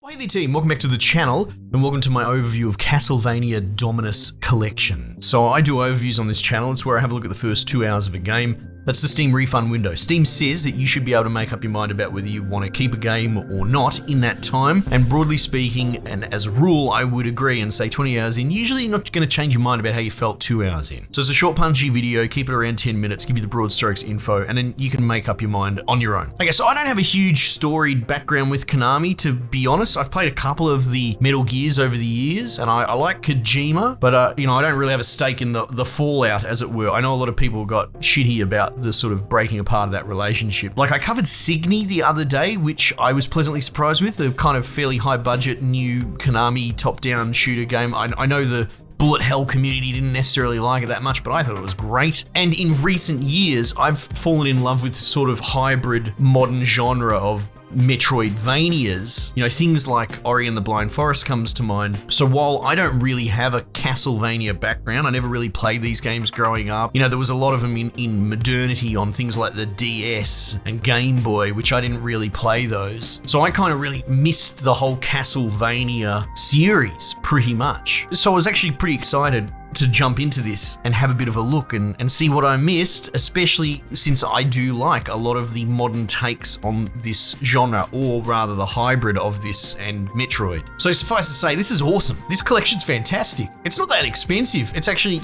Hi there team, welcome back to the channel and welcome to my overview of Castlevania Dominus Collection. So I do overviews on this channel, it's where I have a look at the first 2 hours of a game. That's the Steam refund window. Steam says that you should be able to make up your mind about whether you want to keep a game or not in that time. And broadly speaking, and as a rule, I would agree and say 20 hours in, usually you're not going to change your mind about how you felt 2 hours in. So it's a short punchy video, keep it around 10 minutes, give you the broad strokes info, and then you can make up your mind on your own. Okay, so I don't have a huge storied background with Konami, to be honest. I've played a couple of the Metal Gears over the years, and I like Kojima, but I don't really have a stake in the fallout, as it were. I know a lot of people got shitty about the sort of breaking apart of that relationship. Like, I covered Signy the other day, which I was pleasantly surprised with, the kind of fairly high budget new Konami top-down shooter game. I know the bullet hell community didn't necessarily like it that much, but I thought it was great. And in recent years, I've fallen in love with sort of hybrid modern genre of Metroidvanias. You know, things like Ori and the Blind Forest comes to mind. So while I don't really have a Castlevania background, I never really played these games growing up. You know, there was a lot of them in modernity on things like the DS and Game Boy, which I didn't really play those. So I kind of really missed the whole Castlevania series pretty much. So I was actually pretty excited to jump into this and have a bit of a look and see what I missed, especially since I do like a lot of the modern takes on this genre, or rather the hybrid of this and Metroid. So suffice to say, this is awesome. This collection's fantastic. It's not that expensive. It's actually,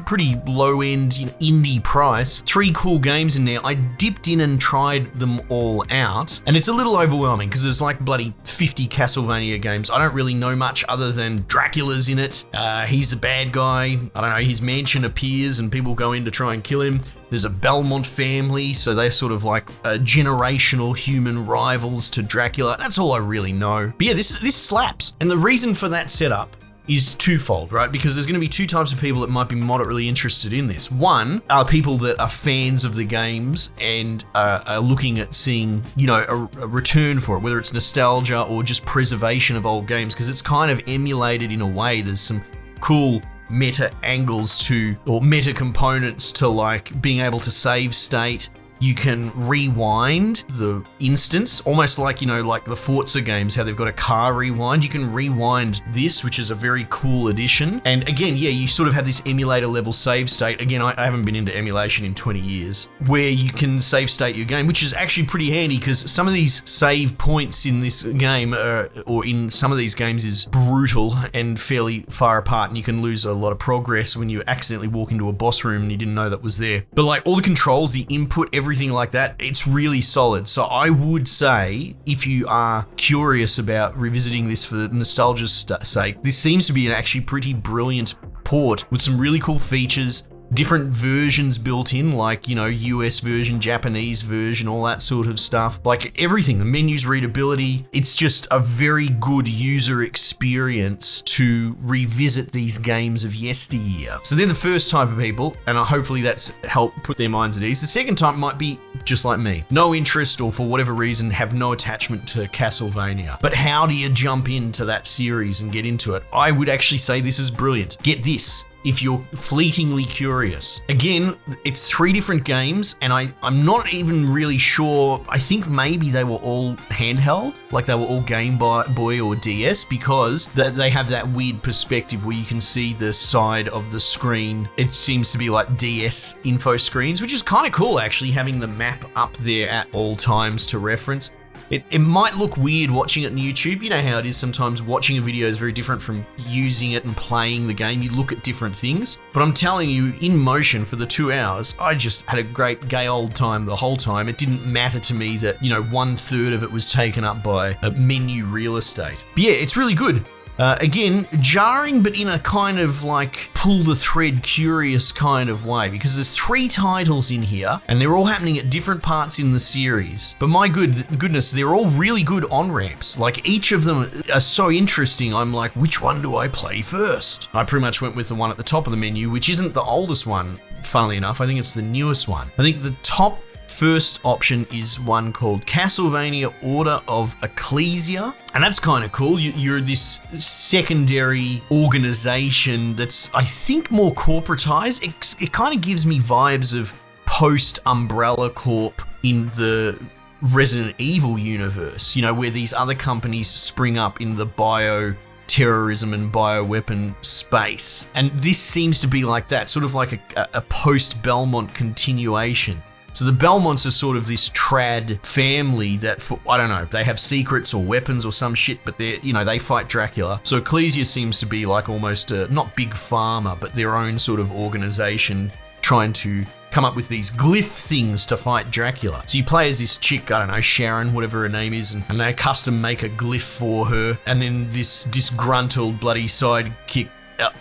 pretty low-end indie price. 3 cool games in there. I dipped in and tried them all out, and it's a little overwhelming because there's like bloody 50 Castlevania games. I don't really know much other than Dracula's in it. He's a bad guy. I don't know, his mansion appears and people go in to try and kill him. There's a Belmont family, so they're sort of like generational human rivals to Dracula. That's all I really know. But yeah, this slaps. And the reason for that setup is twofold, right? Because there's going to be 2 types of people that might be moderately interested in this. One are people that are fans of the games and are looking at seeing, a return for it, whether it's nostalgia or just preservation of old games, because it's kind of emulated in a way. There's some cool meta angles to, or meta components to, like being able to save state. You can rewind the instance, almost like, like the Forza games, how they've got a car rewind. You can rewind this, which is a very cool addition. And again, yeah, you sort of have this emulator level save state. Again, I haven't been into emulation in 20 years, where you can save state your game, which is actually pretty handy because some of these save points in this game, or in some of these games, is brutal and fairly far apart, and you can lose a lot of progress when you accidentally walk into a boss room and you didn't know that was there. But like all the controls, the input, everything like that, it's really solid. So I would say, if you are curious about revisiting this for nostalgia's sake, this seems to be an actually pretty brilliant port with some really cool features, different versions built in, like, US version, Japanese version, all that sort of stuff. Like everything, the menu's readability, it's just a very good user experience to revisit these games of yesteryear. So they're the first type of people, and hopefully that's helped put their minds at ease. The second type might be just like me. No interest, or for whatever reason, have no attachment to Castlevania. But how do you jump into that series and get into it? I would actually say this is brilliant. Get this. If you're fleetingly curious. Again, it's 3 different games, and I'm not even really sure. I think maybe they were all handheld, like they were all Game Boy or DS, because they have that weird perspective where you can see the side of the screen. It seems to be like DS info screens, which is kind of cool actually, having the map up there at all times to reference. It might look weird watching it on YouTube. You know how it is sometimes watching a video is very different from using it and playing the game. You look at different things. But I'm telling you, in motion for the 2 hours, I just had a great gay old time the whole time. It didn't matter to me that, 1/3 of it was taken up by menu real estate. But yeah, it's really good. Again, jarring, but in a kind of like pull the thread curious kind of way, because there's 3 titles in here and they're all happening at different parts in the series. But my goodness, they're all really good on-ramps. Like each of them are so interesting. I'm like, which one do I play first? I pretty much went with the one at the top of the menu, which isn't the oldest one, funnily enough. I think it's the newest one. I think the top first option is one called Castlevania Order of Ecclesia, and that's kind of cool. You're this secondary organization that's, I think, more corporatized. It kind of gives me vibes of post Umbrella Corp in the Resident Evil universe, you know, where these other companies spring up in the bioterrorism and bioweapon space. And this seems to be like that, sort of like a post-Belmont continuation. So the Belmonts are sort of this trad family that, I don't know, they have secrets or weapons or some shit, but they fight Dracula. So Ecclesia seems to be like almost not Big Pharma, but their own sort of organization trying to come up with these glyph things to fight Dracula. So you play as this chick, I don't know, Sharon, whatever her name is, and they custom make a glyph for her, and then this disgruntled bloody sidekick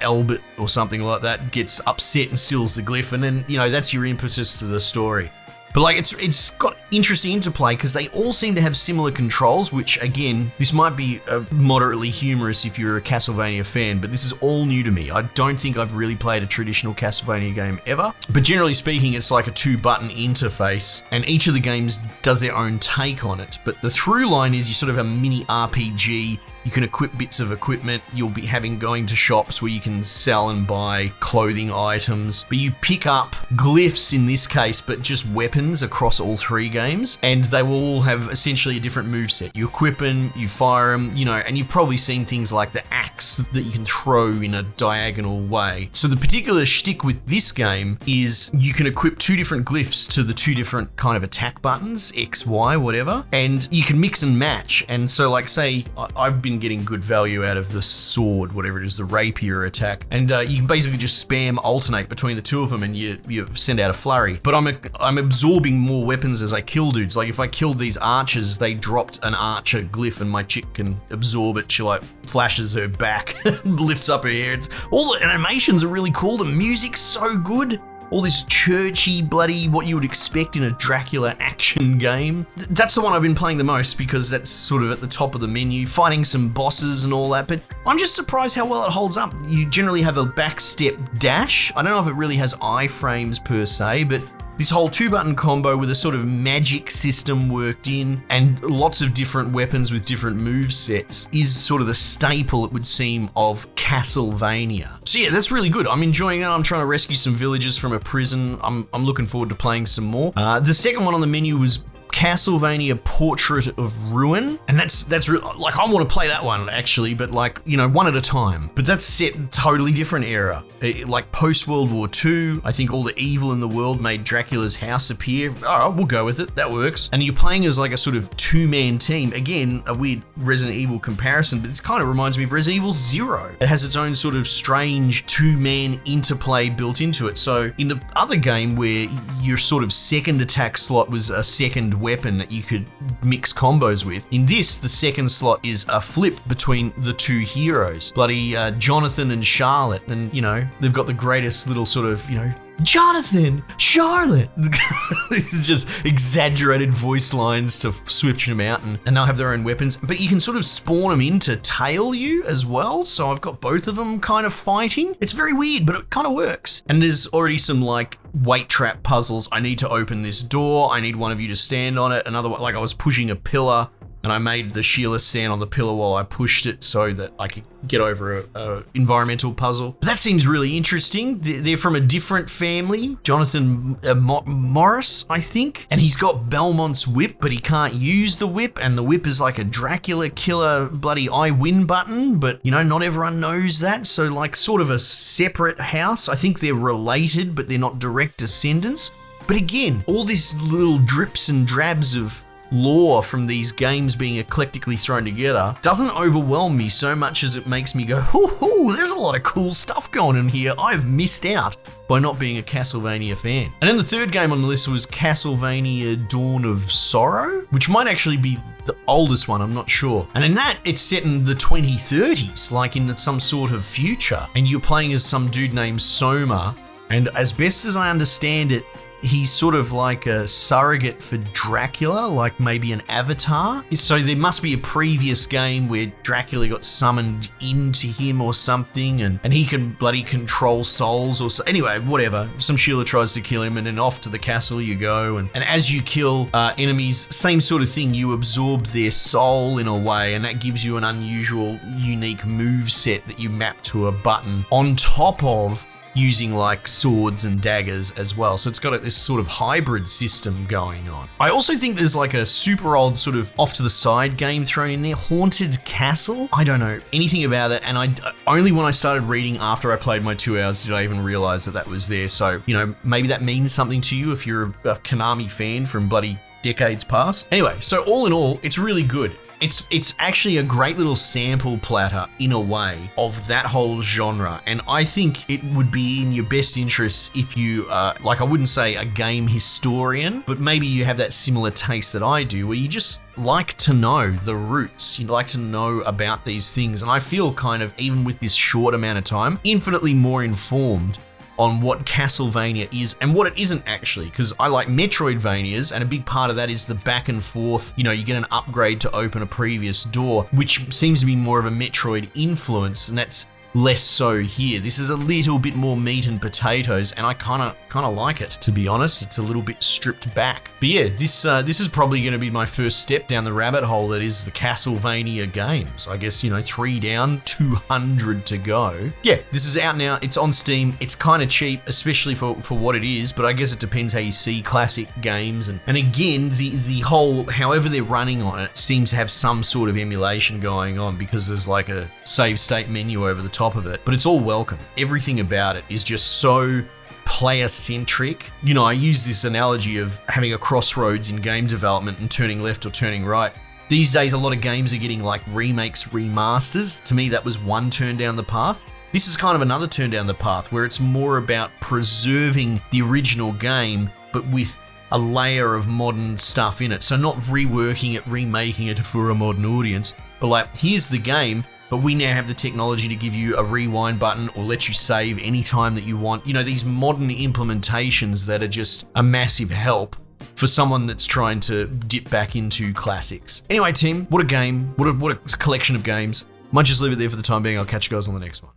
Albert or something like that gets upset and steals the glyph, and then, that's your impetus to the story. But like, it's got interesting interplay because they all seem to have similar controls, which again, this might be moderately humorous if you're a Castlevania fan, but this is all new to me. I don't think I've really played a traditional Castlevania game ever. But generally speaking, it's like a 2-button interface, and each of the games does their own take on it. But the through line is you sort of have a mini RPG. You can equip bits of equipment. You'll be going to shops where you can sell and buy clothing items. But you pick up glyphs in this case, but just weapons across all 3 games. And they will all have essentially a different moveset. You equip them, you fire them, and you've probably seen things like the axe that you can throw in a diagonal way. So the particular shtick with this game is you can equip 2 different glyphs to the 2 different kind of attack buttons, X, Y, whatever. And you can mix and match. And so like, say, I've been getting good value out of the sword, whatever it is, the rapier attack, and you can basically just spam alternate between the 2 of them, and you send out a flurry. But I'm absorbing more weapons as I kill dudes. Like if I killed these archers, they dropped an archer glyph, and my chick can absorb it. She like flashes her back, lifts up her hair. All the animations are really cool. The music's so good. All this churchy, bloody, what you would expect in a Dracula action game. That's the one I've been playing the most because that's sort of at the top of the menu, fighting some bosses and all that, but I'm just surprised how well it holds up. You generally have a backstep dash. I don't know if it really has iframes per se, but this whole 2-button combo with a sort of magic system worked in and lots of different weapons with different move sets is sort of the staple, it would seem, of Castlevania. So yeah, that's really good. I'm enjoying it. I'm trying to rescue some villagers from a prison. I'm looking forward to playing some more. The second one on the menu was Castlevania Portrait of Ruin, and that's like, I want to play that one actually, but like, one at a time. But that's set totally different era, like post World War II. I think all the evil in the world made Dracula's house appear. All right, we'll go with it. That works. And you're playing as like a sort of 2-man team. Again, a weird Resident Evil comparison, but it kind of reminds me of Resident Evil 0. It has its own sort of strange 2-man interplay built into it. So in the other game where your sort of second attack slot was a second weapon that you could mix combos with, in this, the second slot is a flip between the 2 heroes, bloody Jonathan and Charlotte, and they've got the greatest little sort of Jonathan, Charlotte. This is just exaggerated voice lines to switch them out, and they'll have their own weapons. But you can sort of spawn them in to tail you as well. So I've got both of them kind of fighting. It's very weird, but it kind of works. And there's already some like weight trap puzzles. I need to open this door. I need one of you to stand on it. Another one, like I was pushing a pillar, and I made the Sheila stand on the pillar while I pushed it so that I could get over a environmental puzzle. But that seems really interesting. They're from a different family. Jonathan Morris, I think. And he's got Belmont's whip, but he can't use the whip. And the whip is like a Dracula killer bloody I win button. But, not everyone knows that. So like sort of a separate house. I think they're related, but they're not direct descendants. But again, all these little drips and drabs of lore from these games being eclectically thrown together doesn't overwhelm me so much as it makes me go, ooh, there's a lot of cool stuff going on here. I've missed out by not being a Castlevania fan. And then the third game on the list was Castlevania Dawn of Sorrow, which might actually be the oldest one, I'm not sure. And in that, it's set in the 2030s, like in some sort of future. And you're playing as some dude named Soma. And as best as I understand it, he's sort of like a surrogate for Dracula, like maybe an avatar. So there must be a previous game where Dracula got summoned into him or something, and he can bloody control souls or so. Anyway, whatever. Some Sheila tries to kill him, and then off to the castle you go. And as you kill enemies, same sort of thing. You absorb their soul in a way, and that gives you an unusual, unique move set that you map to a button on top of using like swords and daggers as well. So it's got this sort of hybrid system going on. I also think there's like a super old sort of off to the side game thrown in there, Haunted Castle. I don't know anything about it, and I only when I started reading after I played my 2 hours did I even realize that that was there. So, you know, maybe that means something to you if you're a Konami fan from bloody decades past. Anyway, so all in all, it's really good. It's actually a great little sample platter, in a way, of that whole genre, and I think it would be in your best interests if you, like I wouldn't say a game historian, but maybe you have that similar taste that I do, where you just like to know the roots, you like to know about these things, and I feel kind of, even with this short amount of time, infinitely more informed on what Castlevania is and what it isn't actually, because I like Metroidvanias, and a big part of that is the back and forth, you know, you get an upgrade to open a previous door, which seems to be more of a Metroid influence, and that's less so here. This is a little bit more meat and potatoes, and I kind of like it, to be honest. It's a little bit stripped back. But yeah, this is probably going to be my first step down the rabbit hole that is the Castlevania games. I guess, you know, 3 down, 200 to go. Yeah, this is out now. It's on Steam. It's kind of cheap, especially for what it is, but I guess it depends how you see classic games. And again, the whole, however they're running on it, seems to have some sort of emulation going on, because there's like a save state menu over the top of it, but it's all welcome. Everything about it is just so player-centric. You know, I use this analogy of having a crossroads in game development and turning left or turning right. These days, a lot of games are getting like remakes, remasters. To me, that was one turn down the path. This is kind of another turn down the path, where it's more about preserving the original game, but with a layer of modern stuff in it. So not reworking it, remaking it for a modern audience, but like, here's the game, but we now have the technology to give you a rewind button or let you save anytime that you want. You know, these modern implementations that are just a massive help for someone that's trying to dip back into classics. Anyway, team, what a game. What a collection of games. Might just leave it there for the time being. I'll catch you guys on the next one.